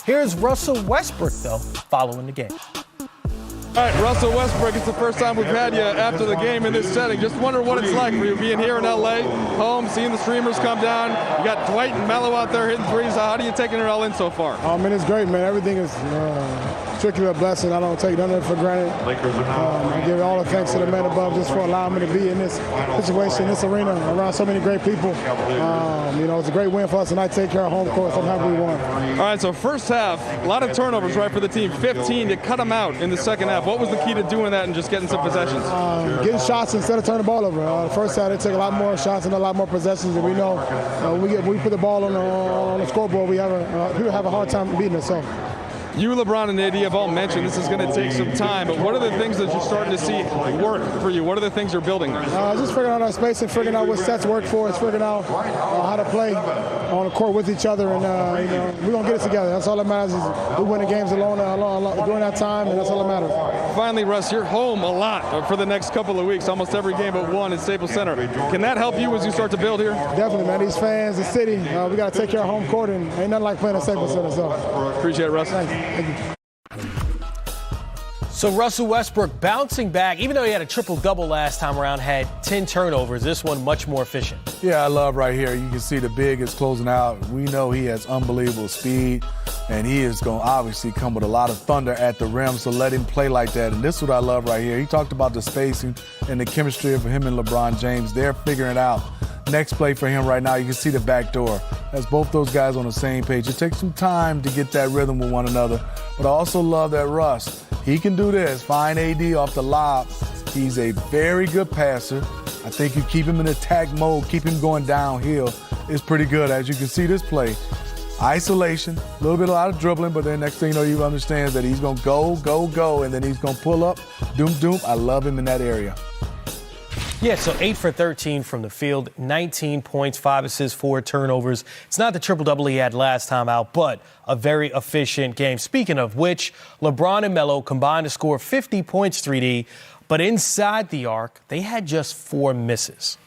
Here's Russell Westbrook, though, following the game. All right, Russell Westbrook, it's the first time we've had you after the game in this setting. Just wonder what it's like for you being here in L.A., home, seeing the streamers come down. You got Dwight and Melo out there hitting threes. How are you taking it all in so far? Oh, man, it's great, man. Everything is strictly a blessing. I don't take none of it for granted. I give all the thanks to the man above just for allowing me to be in this situation, this arena, around so many great people. It's a great win for us tonight. Take care of home court. I'm happy we won. All right, so first half, a lot of turnovers, right, for the team. 15 to cut them out in the second half. What was the key to doing that and just getting some possessions? Getting shots instead of turning the ball over. The first half, they took a lot more shots and a lot more possessions. And we know when we put the ball on the scoreboard, we have a hard time beating it. So. You, LeBron, and AD have all mentioned this is going to take some time, but what are the things that you're starting to see work for you? What are the things you're building there? Just figuring out our space and figuring out what sets work for us, figuring out how to play on the court with each other, and we're going to get it together. That's all that matters is we win the games alone during that time, and that's all that matters. Finally, Russ, you're home a lot for the next couple of weeks, almost every game but one at Staples Center. Can that help you as you start to build here? Definitely, man. These fans, the city, we got to take care of home court, and ain't nothing like playing at Staples Center. So. Appreciate it, Russ. Thank you. So Russell Westbrook bouncing back, even though he had a triple-double last time around, had 10 turnovers. This one much more efficient. Yeah, I love right here. You can see the big is closing out. We know he has unbelievable speed, and he is going to obviously come with a lot of thunder at the rim, so let him play like that. And this is what I love right here. He talked about the spacing and the chemistry of him and LeBron James. They're figuring it out. Next play for him right now, you can see the back door. That's both those guys on the same page. It takes some time to get that rhythm with one another. But I also love that Russ. He can do this. Find AD off the lob. He's a very good passer. I think you keep him in attack mode, keep him going downhill. It's pretty good. As you can see this play, isolation, a little bit a lot of dribbling, but then next thing you know, you understand that he's going to go, and then he's going to pull up, doom. I love him in that area. Yeah, so 8 for 13 from the field, 19 points, 5 assists, 4 turnovers. It's not the triple-double he had last time out, but a very efficient game. Speaking of which, LeBron and Melo combined to score 50 points, 3D, but inside the arc, they had just 4 misses.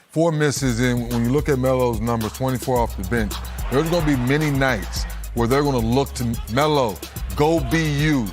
4 misses, and when you look at Melo's numbers, 24 off the bench, there's going to be many nights where they're going to look to Melo, go be you.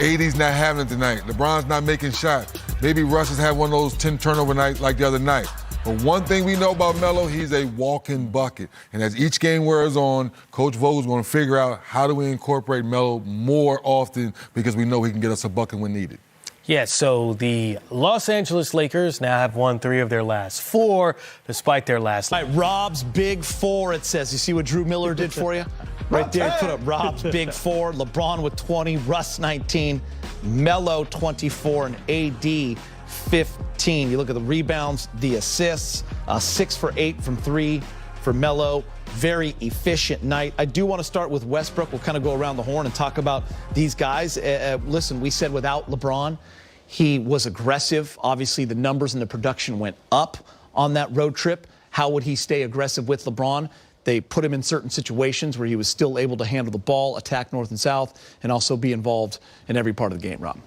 AD's not having it tonight. LeBron's not making shots. Maybe Russ has had one of those 10 turnover nights like the other night. But one thing we know about Melo, he's a walking bucket. And as each game wears on, Coach Vogel's going to figure out how do we incorporate Melo more often because we know he can get us a bucket when needed. Yeah, so the Los Angeles Lakers now have won 3 of their last 4, despite their last. All right, Rob's Big 4, it says. You see what Drew Miller did for you? Right there, he put up Rob's Big 4. LeBron with 20, Russ 19, Melo 24, and AD 15. You look at the rebounds, the assists, 6 for 8 from 3 for Melo. Very efficient night. I do want to start with Westbrook. We'll kind of go around the horn and talk about these guys. Listen, we said without LeBron, he was aggressive. Obviously, the numbers and the production went up on that road trip. How would he stay aggressive with LeBron? They put him in certain situations where he was still able to handle the ball, attack north and south, and also be involved in every part of the game, Rob.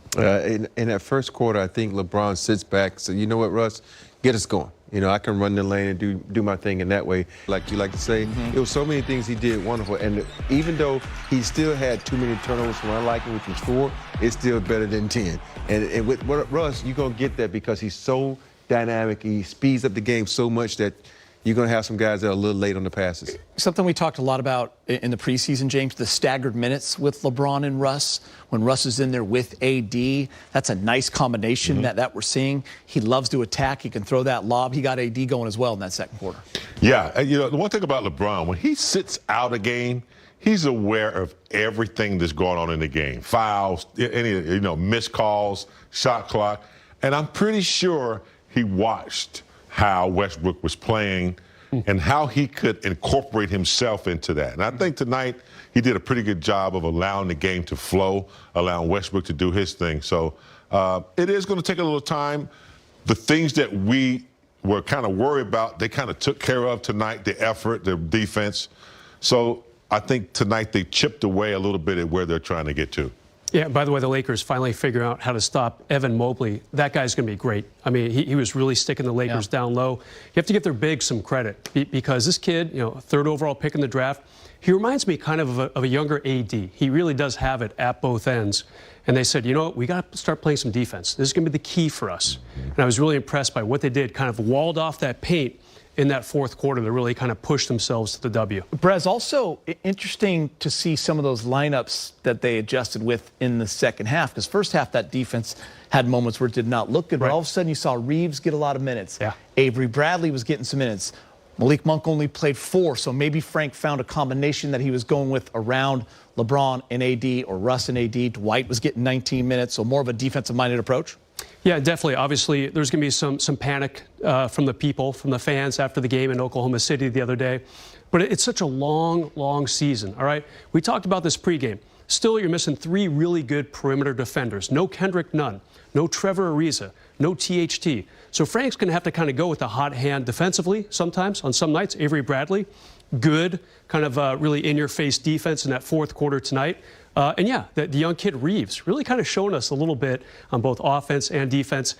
In that first quarter, I think LeBron sits back. So, you know what, Russ? Get us going. I can run the lane and do my thing in that way. Like you like to say, There was so many things he did wonderful. And even though he still had too many turnovers from my liking, which was 4, it's still better than 10. And with Russ, you're going to get that because he's so dynamic. He speeds up the game so much that you're going to have some guys that are a little late on the passes. Something we talked a lot about in the preseason, James, the staggered minutes with LeBron and Russ. When Russ is in there with AD, that's a nice combination that we're seeing. He loves to attack. He can throw that lob. He got AD going as well in that second quarter. Yeah, the one thing about LeBron, when he sits out a game, he's aware of everything that's going on in the game. Fouls, any missed calls, shot clock. And I'm pretty sure he watched how Westbrook was playing and how he could incorporate himself into that. And I think tonight he did a pretty good job of allowing the game to flow, allowing Westbrook to do his thing. So it is going to take a little time. The things that we were kind of worried about, they kind of took care of tonight, the effort, the defense. So I think tonight they chipped away a little bit at where they're trying to get to. Yeah, by the way, the Lakers finally figuring out how to stop Evan Mobley. That guy's going to be great. I mean, he was really sticking the Lakers down low. You have to give their bigs some credit because this kid, third overall pick in the draft, he reminds me kind of a younger AD. He really does have it at both ends. And they said, you know what, we got to start playing some defense. This is going to be the key for us. And I was really impressed by what they did, kind of walled off that paint in that fourth quarter to really kind of push themselves to the W. Brez, also interesting to see some of those lineups that they adjusted with in the second half, because first half that defense had moments where it did not look good, but all of a sudden you saw Reeves get a lot of minutes. Yeah. Avery Bradley was getting some minutes. Malik Monk only played 4, so maybe Frank found a combination that he was going with around LeBron and AD or Russ and AD. Dwight was getting 19 minutes, so more of a defensive-minded approach. Yeah, definitely. Obviously, there's going to be some panic from the people, from the fans after the game in Oklahoma City the other day. But it's such a long, long season, all right? We talked about this pregame. Still, you're missing 3 really good perimeter defenders. No Kendrick Nunn, no Trevor Ariza, no THT. So Frank's going to have to kind of go with the hot hand defensively sometimes. On some nights, Avery Bradley, good, kind of really in-your-face defense in that fourth quarter tonight. And yeah, the young kid Reeves really kind of showing us a little bit on both offense and defense.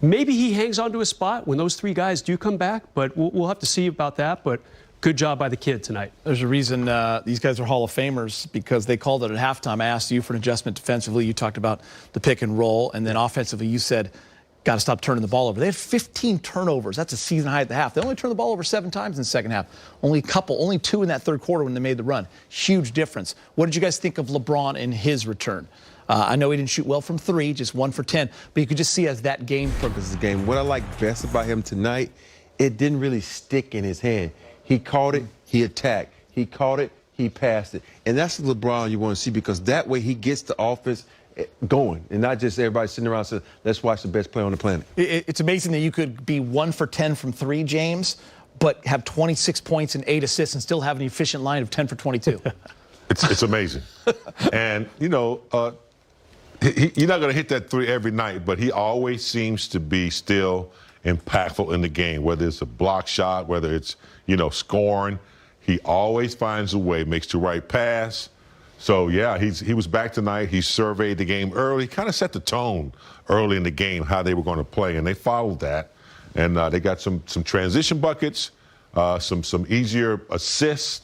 Maybe he hangs on to a spot when those 3 guys do come back, but we'll have to see about that. But good job by the kid tonight. There's a reason these guys are Hall of Famers, because they called it at halftime. I asked you for an adjustment defensively. You talked about the pick and roll, and then offensively you said, got to stop turning the ball over. They had 15 turnovers. That's a season high at the half. They only turned the ball over 7 times in the second half. Only 2 in that third quarter when they made the run. Huge difference. What did you guys think of LeBron in his return? I know he didn't shoot well from 3, just 1 for 10, but you could just see as that game progressed. What I like best about him tonight, it didn't really stick in his hand. He caught it, he attacked. He caught it, he passed it. And that's the LeBron you want to see, because that way he gets the offense going, and not just everybody sitting around saying, let's watch the best player on the planet. It's amazing that you could be 1 for 10 from 3, James, but have 26 points and 8 assists and still have an efficient line of 10 for 22. It's amazing. And, you're not going to hit that 3 every night, but he always seems to be still impactful in the game, whether it's a block shot, whether it's, scoring. He always finds a way, makes the right pass. So, yeah, he was back tonight. He surveyed the game early, kind of set the tone early in the game, how they were going to play, and they followed that. And they got some transition buckets, some easier assists,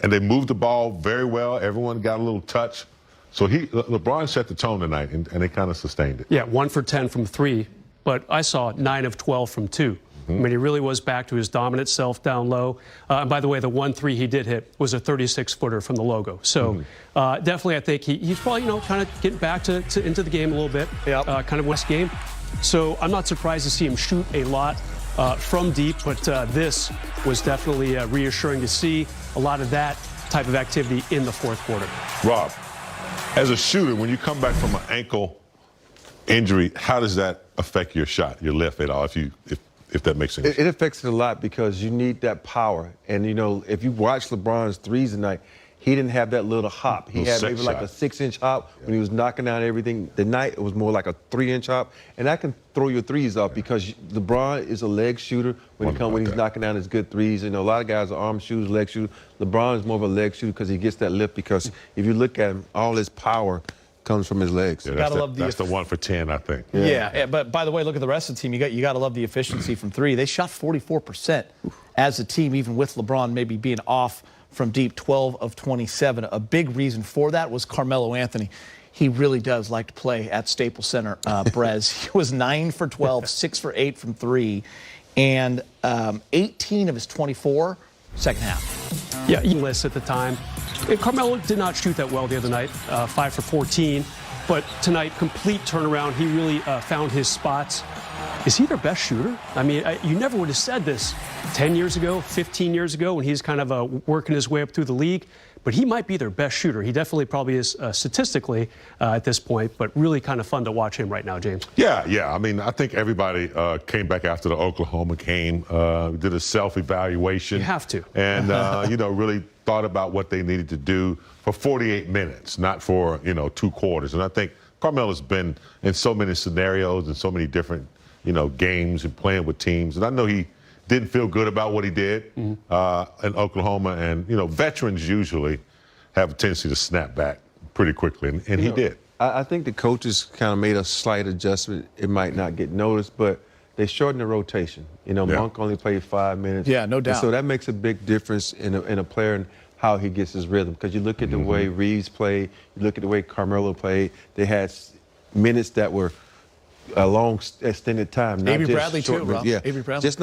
and they moved the ball very well. Everyone got a little touch. So LeBron set the tone tonight, and they kind of sustained it. Yeah, 1 for 10 from 3, but I saw 9 of 12 from 2. I mean, he really was back to his dominant self down low. And by the way, the 1-3 he did hit was a 36-footer from the logo. So definitely, I think he's probably, kind of getting back into the game a little bit, kind of West game. So I'm not surprised to see him shoot a lot from deep, but this was definitely reassuring to see a lot of that type of activity in the fourth quarter. Rob, as a shooter, when you come back from an ankle injury, how does that affect your shot, your lift at all, if that makes sense? It affects it a lot, because you need that power. And, if you watch LeBron's threes tonight, he didn't have that little hop. He had maybe like a 6-inch hop when he was knocking down everything. Tonight, it was more like a 3-inch hop. And that can throw your threes off, because LeBron is a leg shooter when he's knocking down his good threes. A lot of guys are arm shooters, leg shooters. LeBron is more of a leg shooter because he gets that lift, because if you look at him, all his power comes from his legs. Yeah, that's the 1 for 10, I think. Yeah, but by the way, look at the rest of the team. You got to love the efficiency from 3. They shot 44% as a team, even with LeBron maybe being off from deep, 12 of 27. A big reason for that was Carmelo Anthony. He really does like to play at Staples Center, Brez. He was 9 for 12, 6 for 8 from 3, and 18 of his 24 second half. Yeah, list at the time. And Carmelo did not shoot that well the other night, 5 for 14. But tonight, complete turnaround. He really found his spots. Is he their best shooter? I mean, you never would have said this 10 years ago, 15 years ago, when he's kind of working his way up through the league. But he might be their best shooter. He definitely probably is statistically at this point, but really kind of fun to watch him right now, James. Yeah. I mean, I think everybody came back after the Oklahoma game, did a self-evaluation. You have to. And, really thought about what they needed to do for 48 minutes, not for, 2 quarters. And I think Carmelo's been in so many scenarios and so many different, games and playing with teams. And I know he didn't feel good about what he did in Oklahoma. And, veterans usually have a tendency to snap back pretty quickly, and he did. I think the coaches kind of made a slight adjustment. It might not get noticed, but they shortened the rotation. You know, Monk only played 5 minutes. Yeah, no doubt. And so that makes a big difference in a player and how he gets his rhythm. Because you look at the way Reeves played, you look at the way Carmelo played. They had minutes that were a long extended time. Avery Bradley too, Rob. Yeah, Avery Bradley. Just